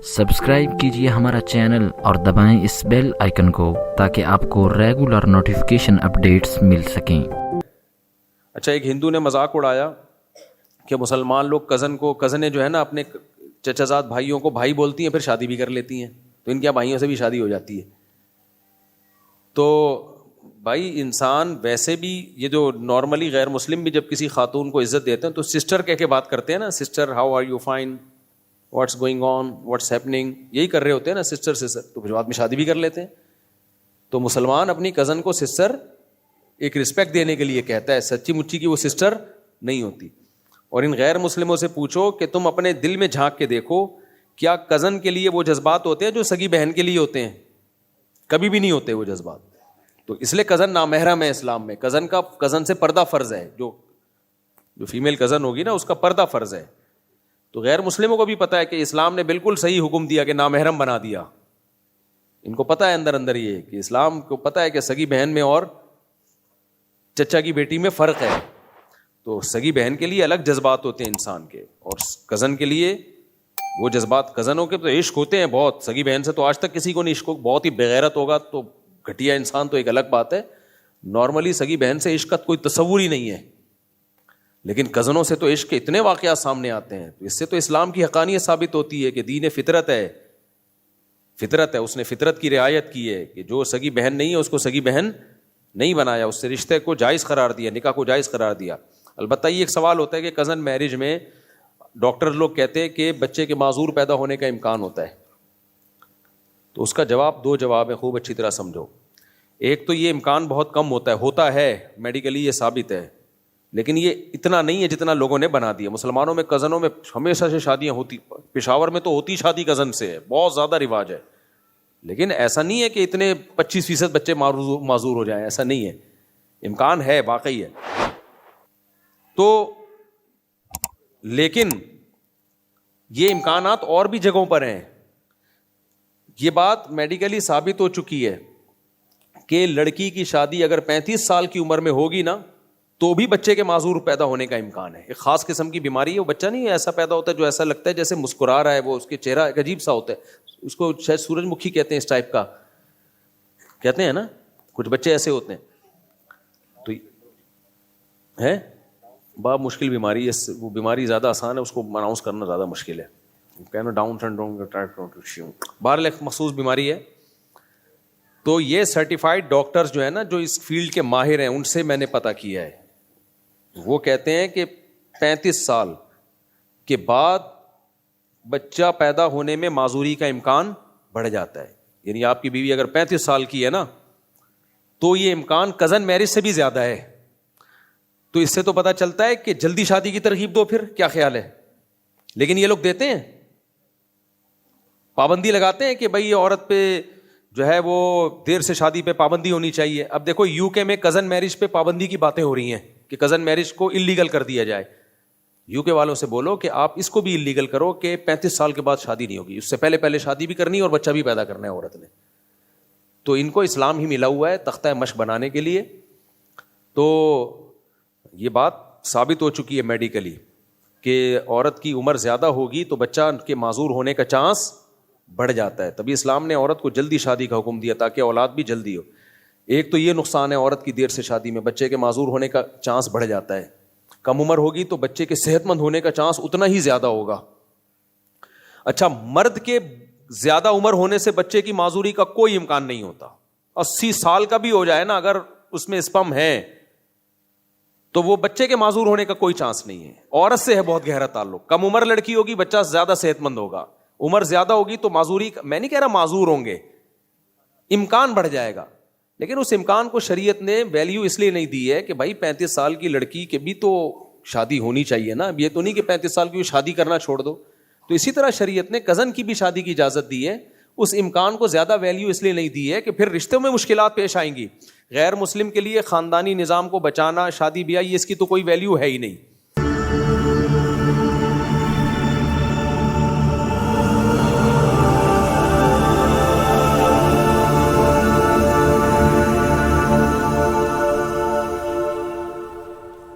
Subscribe کیجیے ہمارا channel اور دبائیں اس بیل آئیکن کو تاکہ آپ کو ریگولر نوٹیفیکیشن اپڈیٹس مل سکیں۔ اچھا، ایک ہندو نے مذاق اڑایا کہ مسلمان لوگ کزنیں جو ہے نا اپنے چچا زاد بھائیوں کو بھائی بولتی ہیں، پھر شادی بھی کر لیتی ہیں، تو ان کے بھائیوں سے بھی شادی ہو جاتی ہے۔ تو بھائی انسان ویسے بھی یہ جو نارملی غیر مسلم بھی جب کسی خاتون کو عزت دیتے ہیں تو سسٹر کہہ کے بات کرتے ہیں نا، sister how are you, fine, what's going on, what's happening, یہی کر رہے ہوتے ہیں نا سسٹر، تو پھر بعد میں شادی بھی کر لیتے ہیں۔ تو مسلمان اپنی کزن کو سسٹر ایک رسپیکٹ دینے کے لیے کہتا ہے، سچی مچی کی وہ سسٹر نہیں ہوتی۔ اور ان غیر مسلموں سے پوچھو کہ تم اپنے دل میں جھانک کے دیکھو، کیا کزن کے لیے وہ جذبات ہوتے ہیں جو سگی بہن کے لیے ہوتے ہیں؟ کبھی بھی نہیں ہوتے وہ جذبات۔ تو اس لیے کزن نامحرم ہے اسلام میں، کزن سے پردہ فرض ہے، جو فیمیل کزن ہوگی نا اس کا پردہ فرض ہے۔ تو غیر مسلموں کو بھی پتا ہے کہ اسلام نے بالکل صحیح حکم دیا کہ نامحرم بنا دیا۔ ان کو پتا ہے اندر یہ کہ اسلام کو پتا ہے کہ سگی بہن میں اور چچا کی بیٹی میں فرق ہے۔ تو سگی بہن کے لیے الگ جذبات ہوتے ہیں انسان کے، اور کزن کے لیے وہ جذبات، کزنوں کے تو عشق ہوتے ہیں بہت، سگی بہن سے تو آج تک کسی کو نہیں عشق ہو، بہت ہی بغیرت ہوگا تو گھٹیا انسان تو ایک الگ بات ہے۔ نارملی سگی بہن سے عشق کا کوئی تصور ہی نہیں ہے، لیکن کزنوں سے تو عشق کے اتنے واقعات سامنے آتے ہیں۔ تو اس سے تو اسلام کی حقانیت ثابت ہوتی ہے کہ دین فطرت ہے، اس نے فطرت کی رعایت کی ہے کہ جو سگی بہن نہیں ہے اس کو سگی بہن نہیں بنایا، اس سے رشتے کو جائز قرار دیا، نکاح کو جائز قرار دیا۔ البتہ یہ ایک سوال ہوتا ہے کہ کزن میرج میں ڈاکٹر لوگ کہتے ہیں کہ بچے کے معذور پیدا ہونے کا امکان ہوتا ہے، تو اس کا جواب، دو جواب ہے، خوب اچھی طرح سمجھو۔ ایک تو یہ امکان بہت کم ہوتا ہے میڈیکلی یہ ثابت ہے، لیکن یہ اتنا نہیں ہے جتنا لوگوں نے بنا دیا۔ مسلمانوں میں کزنوں میں ہمیشہ سے شادیاں ہوتی، پشاور میں تو ہوتی شادی کزن سے ہے، بہت زیادہ رواج ہے، لیکن ایسا نہیں ہے کہ اتنے 25% بچے معذور ہو جائیں، ایسا نہیں ہے، امکان ہے، واقعی ہے۔ تو لیکن یہ امکانات اور بھی جگہوں پر ہیں۔ یہ بات میڈیکلی ثابت ہو چکی ہے کہ لڑکی کی شادی اگر 35 سال کی عمر میں ہوگی نا تو بھی بچے کے معذور پیدا ہونے کا امکان ہے۔ ایک خاص قسم کی بیماری ہے، وہ بچہ نہیں ایسا پیدا ہوتا ہے جو ایسا لگتا ہے جیسے مسکرا رہا ہے، وہ اس کے چہرہ ایک عجیب سا ہوتا ہے، اس کو شاید سورج مکھی کہتے ہیں، اس ٹائپ کا کہتے ہیں نا، کچھ بچے ایسے ہوتے ہیں۔ تو ہے بہت مشکل بیماری ہے، وہ بیماری زیادہ آسان ہے، اس کو اناؤنس کرنا زیادہ مشکل ہے، کہنا ڈاؤن سنڈروم، بہرحال ایک مخصوص بیماری ہے۔ تو یہ سرٹیفائڈ ڈاکٹرز جو ہے نا، جو اس فیلڈ کے ماہر ہیں، ان سے میں نے پتہ کیا ہے، وہ کہتے ہیں کہ 35 سال کے بعد بچہ پیدا ہونے میں معذوری کا امکان بڑھ جاتا ہے۔ یعنی آپ کی بیوی اگر 35 سال کی ہے نا تو یہ امکان کزن میرج سے بھی زیادہ ہے۔ تو اس سے تو پتہ چلتا ہے کہ جلدی شادی کی ترغیب دو، پھر کیا خیال ہے؟ لیکن یہ لوگ دیتے ہیں، پابندی لگاتے ہیں کہ بھائی یہ عورت پہ جو ہے وہ دیر سے شادی پہ پابندی ہونی چاہیے۔ اب دیکھو یو کے میں کزن میرج پہ پابندی کی باتیں ہو رہی ہیں کہ کزن میرج کو اللیگل کر دیا جائے۔ یو کے والوں سے بولو کہ آپ اس کو بھی اللیگل کرو کہ 35 سال کے بعد شادی نہیں ہوگی، اس سے پہلے شادی بھی کرنی ہے اور بچہ بھی پیدا کرنا ہے عورت نے۔ تو ان کو اسلام ہی ملا ہوا ہے تختہ مشق بنانے کے لیے۔ تو یہ بات ثابت ہو چکی ہے میڈیکلی کہ عورت کی عمر زیادہ ہوگی تو بچہ کے معذور ہونے کا چانس بڑھ جاتا ہے، تبھی اسلام نے عورت کو جلدی شادی کا حکم دیا تاکہ اولاد بھی جلدی ہو۔ ایک تو یہ نقصان ہے عورت کی دیر سے شادی میں، بچے کے معذور ہونے کا چانس بڑھ جاتا ہے۔ کم عمر ہوگی تو بچے کے صحت مند ہونے کا چانس اتنا ہی زیادہ ہوگا۔ اچھا، مرد کے زیادہ عمر ہونے سے بچے کی معذوری کا کوئی امکان نہیں ہوتا۔ 80 سال کا بھی ہو جائے نا اگر اس میں اسپم ہے تو وہ بچے کے معذور ہونے کا کوئی چانس نہیں ہے۔ عورت سے ہے بہت گہرا تعلق، کم عمر لڑکی ہوگی بچہ زیادہ صحت مند ہوگا، عمر زیادہ ہوگی تو معذوری، میں نہیں کہہ رہا معذور ہوں گے، امکان بڑھ جائے گا، لیکن اس امکان کو شریعت نے ویلیو اس لیے نہیں دی ہے کہ بھائی 35 سال کی لڑکی کے بھی تو شادی ہونی چاہیے نا، یہ تو نہیں کہ 35 سال کی شادی کرنا چھوڑ دو۔ تو اسی طرح شریعت نے کزن کی بھی شادی کی اجازت دی ہے، اس امکان کو زیادہ ویلیو اس لیے نہیں دی ہے کہ پھر رشتوں میں مشکلات پیش آئیں گی۔ غیر مسلم کے لیے خاندانی نظام کو بچانا، شادی بیاہ، اس کی تو کوئی ویلیو ہے ہی نہیں۔